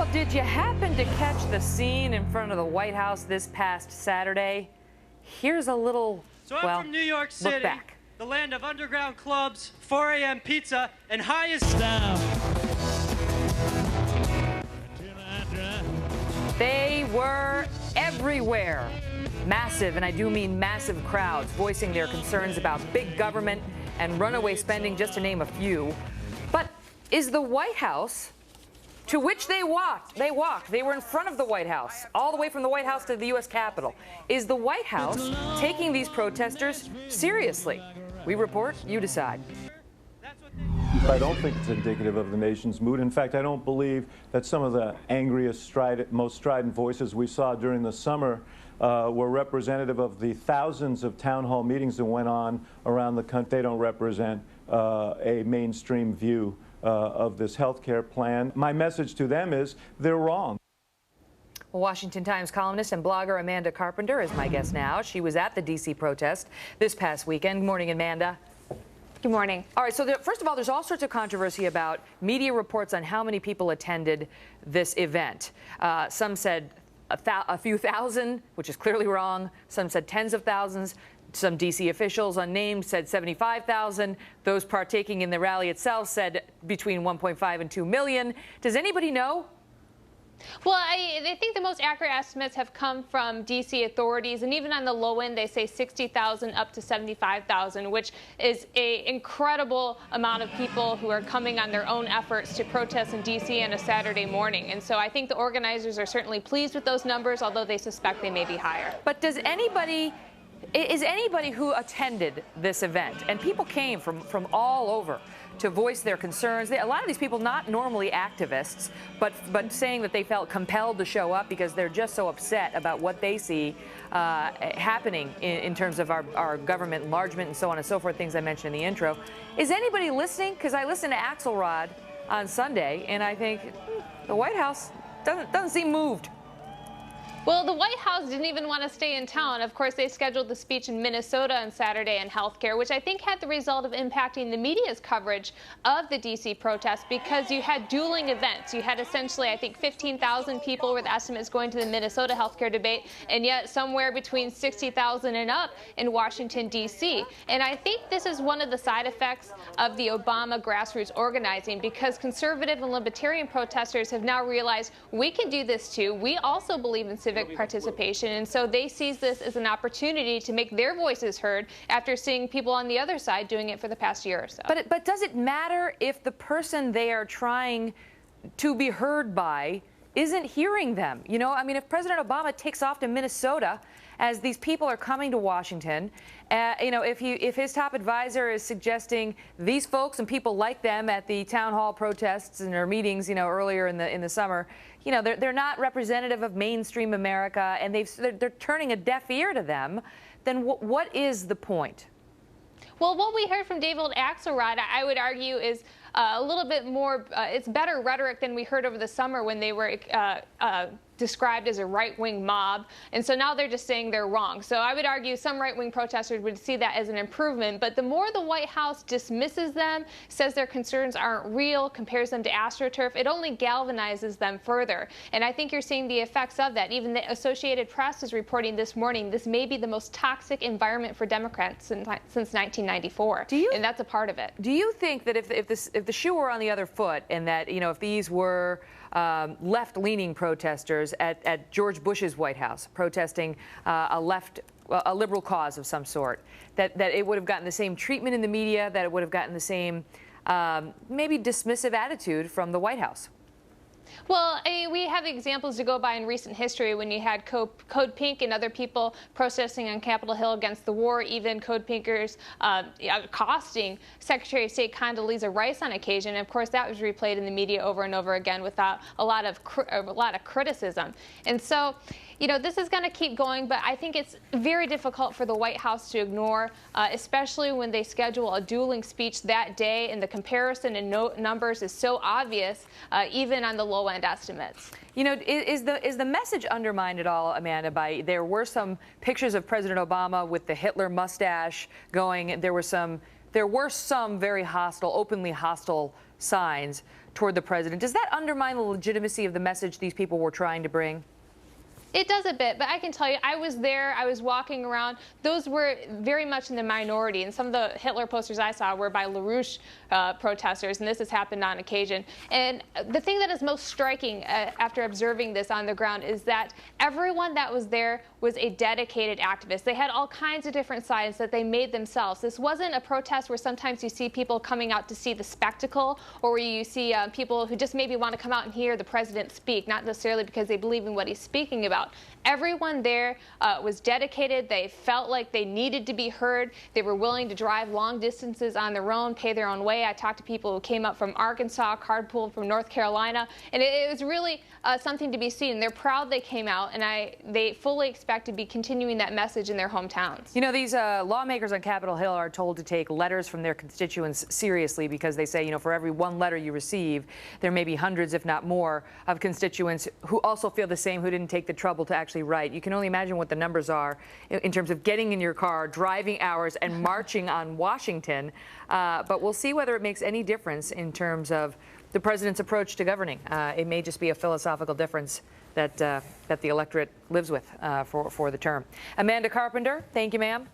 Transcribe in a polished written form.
Well, did you happen to catch the scene in front of the White House this past Saturday? Here's a little, I'm from New York City, look back. The land of underground clubs, 4 a.m. pizza, and highest staff. They were everywhere. Massive, and I do mean massive crowds, voicing their concerns about big government and runaway spending, just to name a few. But is the White House, to which they walked, they were in front of the White House, all the way from the White House to the U.S. Capitol. Is the White House taking these protesters seriously? We report, you decide. I don't think it's indicative of the nation's mood. In fact, I don't believe that some of the angriest, most strident voices we saw during the summer were representative of the thousands of town hall meetings that went on around the country. They don't represent a mainstream view of this health care plan. My message to them is they're wrong. Washington Times columnist and blogger Amanda Carpenter is my guest now. She was at the D.C. protest this past weekend. Good morning, Amanda. Good morning. All right, so first of all, there's all sorts of controversy about media reports on how many people attended this event. Some said a few thousand, which is clearly wrong. Some said tens of thousands. Some D.C. officials unnamed said 75,000. Those partaking in the rally itself said between 1.5 and 2 million. Does anybody know? Well, I think the most accurate estimates have come from D.C. authorities, and even on the low end, they say 60,000 up to 75,000, which is an incredible amount of people who are coming on their own efforts to protest in D.C. on a Saturday morning. And so I think the organizers are certainly pleased with those numbers, although they suspect they may be higher. But is anybody who attended this event, and people came from all over to voice their concerns. A lot of these people, not normally activists, but saying that they felt compelled to show up because they're just so upset about what they see happening in terms of our government enlargement and so on and so forth, things I mentioned in the intro. Is anybody listening? Because I listened to Axelrod on Sunday, and I think the White House doesn't seem moved. Well, the White House didn't even want to stay in town. Of course, they scheduled the speech in Minnesota on Saturday on healthcare, which I think had the result of impacting the media's coverage of the D.C. protest because you had dueling events. You had essentially, I think, 15,000 people were the estimates going to the Minnesota healthcare debate, and yet somewhere between 60,000 and up in Washington, D.C. And I think this is one of the side effects of the Obama grassroots organizing because conservative and libertarian protesters have now realized we can do this too. We also believe in civic participation, and so they seize this as an opportunity to make their voices heard after seeing people on the other side doing it for the past year or so. But does it matter if the person they are trying to be heard by isn't hearing them? You know, I mean, if President Obama takes off to Minnesota as these people are coming to Washington, you know, if his top advisor is suggesting these folks and people like them at the town hall protests and their meetings, you know, earlier in the summer, you know, they're not representative of mainstream America, and they're turning a deaf ear to them, then what is the point? Well, what we heard from David Axelrod, I would argue, is a little bit more, it's better rhetoric than we heard over the summer when they were described as a right-wing mob. And so now they're just saying they're wrong. So I would argue some right-wing protesters would see that as an improvement. But the more the White House dismisses them, says their concerns aren't real, compares them to AstroTurf, it only galvanizes them further. And I think you're seeing the effects of that. Even the Associated Press is reporting this morning this may be the most toxic environment for Democrats since 1994. And that's a part of it. Do you think that if the shoe were on the other foot, and that, you know, if these were left-leaning protesters at George Bush's White House protesting a liberal cause of some sort, that it would have gotten the same treatment in the media, that it would have gotten the same maybe dismissive attitude from the White House? Well, we have examples to go by in recent history when you had Code Pink and other people protesting on Capitol Hill against the war, even Code Pinkers accosting Secretary of State Condoleezza Rice on occasion. And of course, that was replayed in the media over and over again without a lot of criticism. And so, you know, this is going to keep going, but I think it's very difficult for the White House to ignore, especially when they schedule a dueling speech that day, and the comparison in numbers is so obvious, even on the low-end estimates. You know, is the message undermined at all, Amanda, by there were some pictures of President Obama with the Hitler mustache going, there were some very hostile, openly hostile signs toward the president. Does that undermine the legitimacy of the message these people were trying to bring? It does a bit, but I can tell you, I was there, I was walking around. Those were very much in the minority, and some of the Hitler posters I saw were by LaRouche protesters, and this has happened on occasion. And the thing that is most striking after observing this on the ground is that everyone that was there was a dedicated activist. They had all kinds of different signs that they made themselves. This wasn't a protest where sometimes you see people coming out to see the spectacle, or where you see people who just maybe want to come out and hear the president speak, not necessarily because they believe in what he's speaking about. Everyone there was dedicated. They felt like they needed to be heard. They were willing to drive long distances on their own, pay their own way. I talked to people who came up from Arkansas, carpooled from North Carolina, and it was really something to be seen. They're proud they came out, and they fully expect to be continuing that message in their hometowns. You know, these lawmakers on Capitol Hill are told to take letters from their constituents seriously because they say, you know, for every one letter you receive, there may be hundreds, if not more, of constituents who also feel the same, who didn't take the trouble to actually write. You can only imagine what the numbers are in terms of getting in your car, driving hours, and marching on Washington. But we'll see whether it makes any difference in terms of the president's approach to governing. It may just be a philosophical difference that the electorate lives with for the term. Amanda Carpenter, thank you, ma'am.